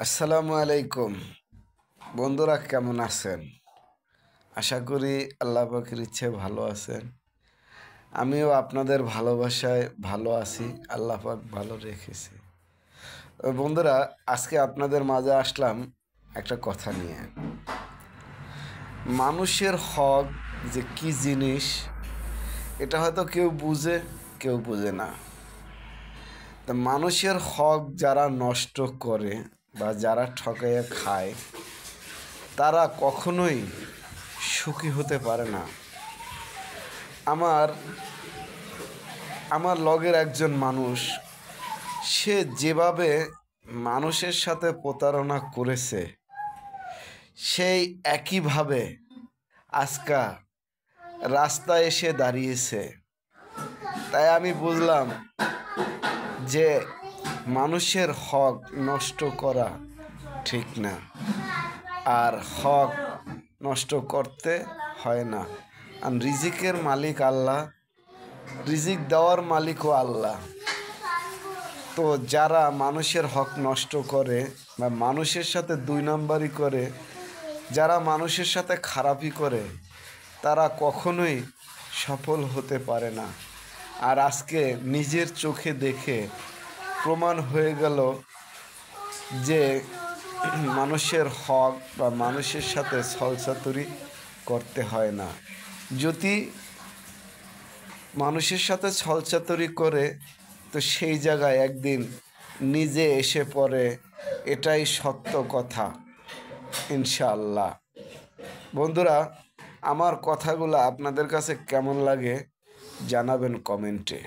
আসসালামু আলাইকুম বন্ধুরা, কেমন আছেন? আশা করি আল্লাহ পাকের ইচ্ছে ভালো আছেন। আমিও আপনাদের ভালোবাসায় ভালো আছি, আল্লাহ পাক ভালো রেখেছে। বন্ধুরা, আজকে আপনাদের মাঝে আসলাম একটা কথা নিয়ে। মানুষের হক যে কি জিনিস, এটা হয়তো কেউ বুঝে, কেউ বুঝে না। তা মানুষের হক যারা নষ্ট করে বা যারা ঠকাইয়া খায়, তারা কখনোই সুখী হতে পারে না। আমার আমার লগের একজন মানুষ, সে যেভাবে মানুষের সাথে প্রতারণা করেছে, সেই একইভাবে আজকা রাস্তায় এসে দাঁড়িয়েছে। তাই আমি বুঝলাম যে মানুষের হক নষ্ট করা ঠিক না, আর হক নষ্ট করতে হয় না। আর রিজিকের মালিক আল্লাহ, রিজিক দেওয়ার মালিকও আল্লাহ। তো যারা মানুষের হক নষ্ট করে বা মানুষের সাথে দুই নাম্বারি করে, যারা মানুষের সাথে খারাপই করে, তারা কখনোই সফল হতে পারে না। আর আজকে নিজের চোখে দেখে প্রমাণ হয়ে গেল যে মানুষের হক বা মানুষের সাথে ছলচাতুরি করতে হয় না। যদি মানুষের সাথে ছলচাতুরি করে, তো সেই জায়গায় একদিন নিজে এসে পড়ে, এটাই সত্য কথা, ইনশাআল্লাহ। বন্ধুরা, আমার কথাগুলো আপনাদের কাছে কেমন লাগে জানাবেন কমেন্টে।